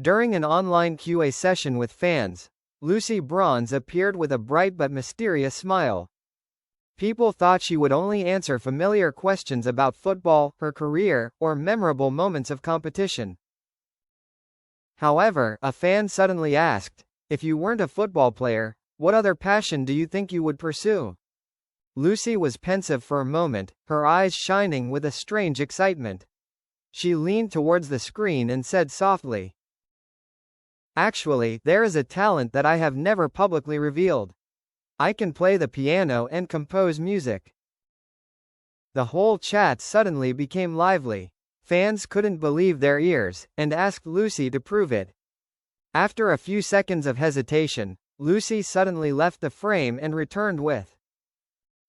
During an online QA session with fans, Lucy Bronze appeared with a bright but mysterious smile. People thought she would only answer familiar questions about football, her career, or memorable moments of competition. However, a fan suddenly asked, "If you weren't a football player, what other passion do you think you would pursue?" Lucy was pensive for a moment, her eyes shining with a strange excitement. She leaned towards the screen and said softly, "Actually, there is a talent that I have never publicly revealed. I can play the piano and compose music." The whole chat suddenly became lively. Fans couldn't believe their ears, and asked Lucy to prove it. After a few seconds of hesitation, Lucy suddenly left the frame and returned with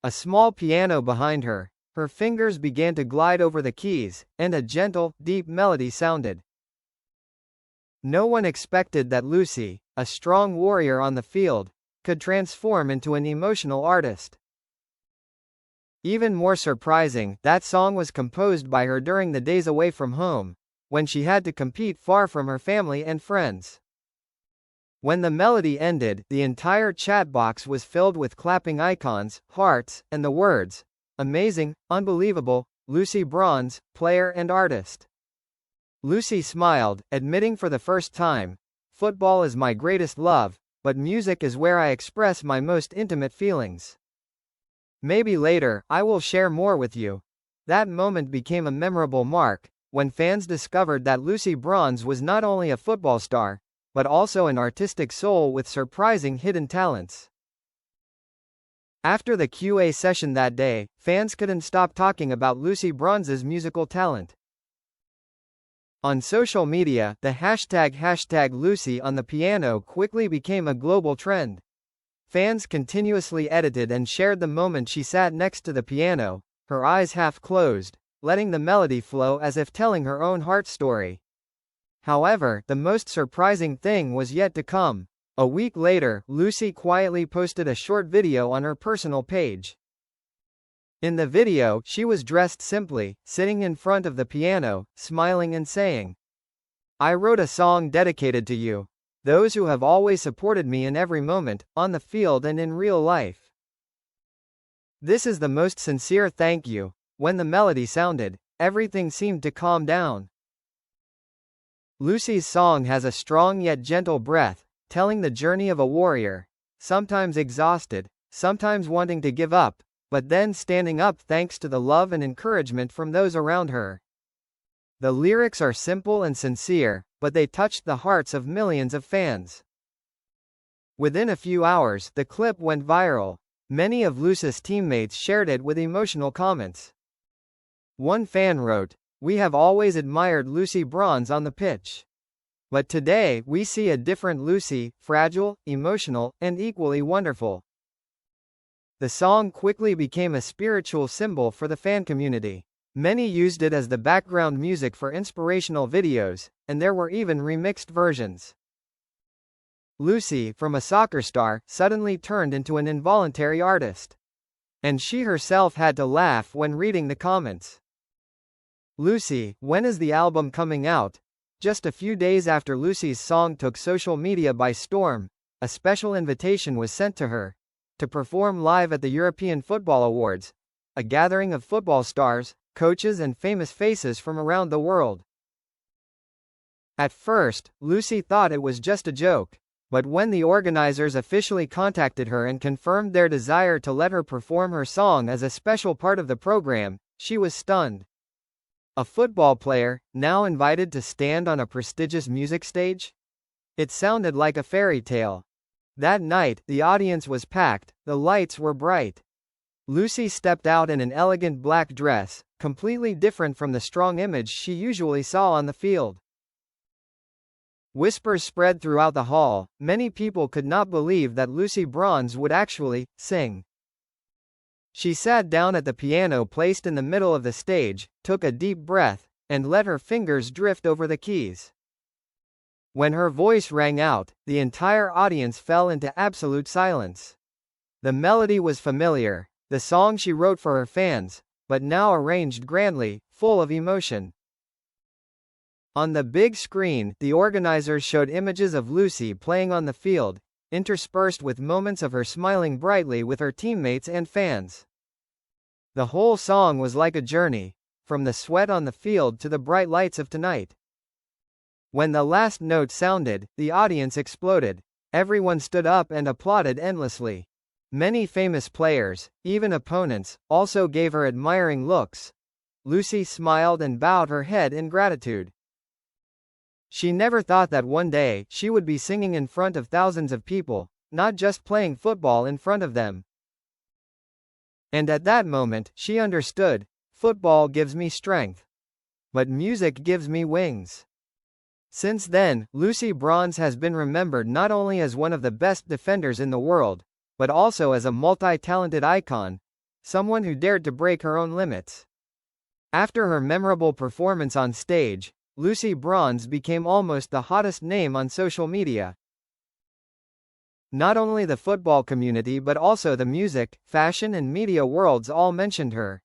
a small piano behind her. Her fingers began to glide over the keys, and a gentle, deep melody sounded. No one expected that Lucy, a strong warrior on the field, could transform into an emotional artist. Even more surprising, that song was composed by her during the days away from home, when she had to compete far from her family and friends. When the melody ended, the entire chat box was filled with clapping icons, hearts, and the words, "Amazing, unbelievable, Lucy Bronze, player and artist." Lucy smiled, admitting for the first time, "Football is my greatest love, but music is where I express my most intimate feelings. Maybe later, I will share more with you." That moment became a memorable mark, when fans discovered that Lucy Bronze was not only a football star, but also an artistic soul with surprising hidden talents. After the QA session that day, fans couldn't stop talking about Lucy Bronze's musical talent. On social media, the hashtag Lucy on the piano quickly became a global trend. Fans continuously edited and shared the moment she sat next to the piano, her eyes half closed, letting the melody flow as if telling her own heart story. However, the most surprising thing was yet to come. A week later, Lucy quietly posted a short video on her personal page. In the video, she was dressed simply, sitting in front of the piano, smiling and saying, "I wrote a song dedicated to you. Those who have always supported me in every moment, on the field and in real life. This is the most sincere thank you." When the melody sounded, everything seemed to calm down. Lucy's song has a strong yet gentle breath, telling the journey of a warrior, sometimes exhausted, sometimes wanting to give up, but then standing up thanks to the love and encouragement from those around her. The lyrics are simple and sincere, but they touched the hearts of millions of fans. Within a few hours, the clip went viral. Many of Lucy's teammates shared it with emotional comments. One fan wrote, "We have always admired Lucy Bronze on the pitch. But today, we see a different Lucy, fragile, emotional, and equally wonderful." The song quickly became a spiritual symbol for the fan community. Many used it as the background music for inspirational videos, and there were even remixed versions. Lucy, from a soccer star, suddenly turned into an involuntary artist. And she herself had to laugh when reading the comments. "Lucy, when is the album coming out?" Just a few days after Lucy's song took social media by storm, a special invitation was sent to her to perform live at the European Football Awards, a gathering of football stars, coaches and famous faces from around the world. At first, Lucy thought it was just a joke, but when the organizers officially contacted her and confirmed their desire to let her perform her song as a special part of the program, she was stunned. A football player, now invited to stand on a prestigious music stage? It sounded like a fairy tale. That night, the audience was packed, the lights were bright. Lucy stepped out in an elegant black dress, completely different from the strong image she usually saw on the field. Whispers spread throughout the hall. Many people could not believe that Lucy Bronze would actually sing. She sat down at the piano placed in the middle of the stage, took a deep breath, and let her fingers drift over the keys. When her voice rang out, the entire audience fell into absolute silence. The melody was familiar, the song she wrote for her fans, but now arranged grandly, full of emotion. On the big screen, the organizers showed images of Lucy playing on the field, interspersed with moments of her smiling brightly with her teammates and fans. The whole song was like a journey, from the sweat on the field to the bright lights of tonight. When the last note sounded, the audience exploded. Everyone stood up and applauded endlessly. Many famous players, even opponents, also gave her admiring looks. Lucy smiled and bowed her head in gratitude. She never thought that one day she would be singing in front of thousands of people, not just playing football in front of them. And at that moment, she understood, football gives me strength. But music gives me wings. Since then, Lucy Bronze has been remembered not only as one of the best defenders in the world, but also as a multi-talented icon, someone who dared to break her own limits. After her memorable performance on stage, Lucy Bronze became almost the hottest name on social media. Not only the football community but also the music, fashion and media worlds all mentioned her.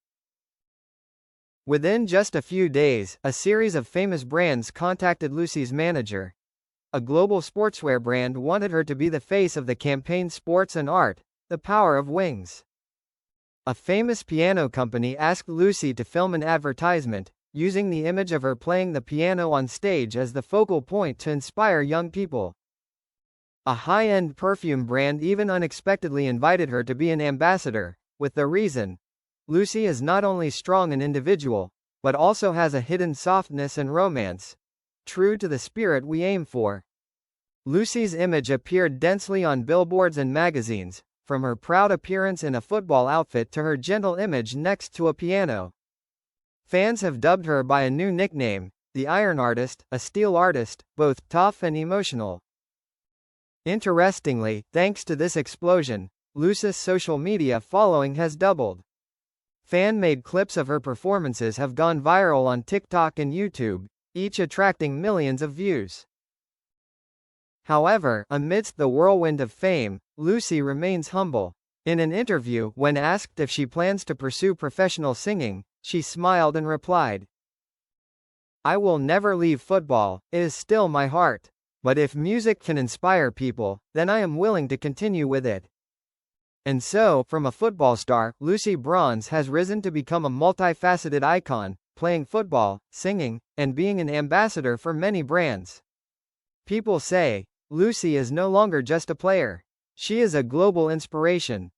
Within just a few days, a series of famous brands contacted Lucy's manager. A global sportswear brand wanted her to be the face of the campaign Sports and Art, The Power of Wings. A famous piano company asked Lucy to film an advertisement, using the image of her playing the piano on stage as the focal point to inspire young people. A high-end perfume brand even unexpectedly invited her to be an ambassador, with the reason, Lucy is not only strong an individual, but also has a hidden softness and romance, true to the spirit we aim for. Lucy's image appeared densely on billboards and magazines, from her proud appearance in a football outfit to her gentle image next to a piano. Fans have dubbed her by a new nickname, the Iron Artist, a steel artist, both tough and emotional. Interestingly, thanks to this explosion, Lucy's social media following has doubled. Fan-made clips of her performances have gone viral on TikTok and YouTube, each attracting millions of views. However, amidst the whirlwind of fame, Lucy remains humble. In an interview, when asked if she plans to pursue professional singing, she smiled and replied, "I will never leave football, it is still my heart. But if music can inspire people, then I am willing to continue with it." And so, from a football star, Lucy Bronze has risen to become a multifaceted icon, playing football, singing, and being an ambassador for many brands. People say, Lucy is no longer just a player. She is a global inspiration.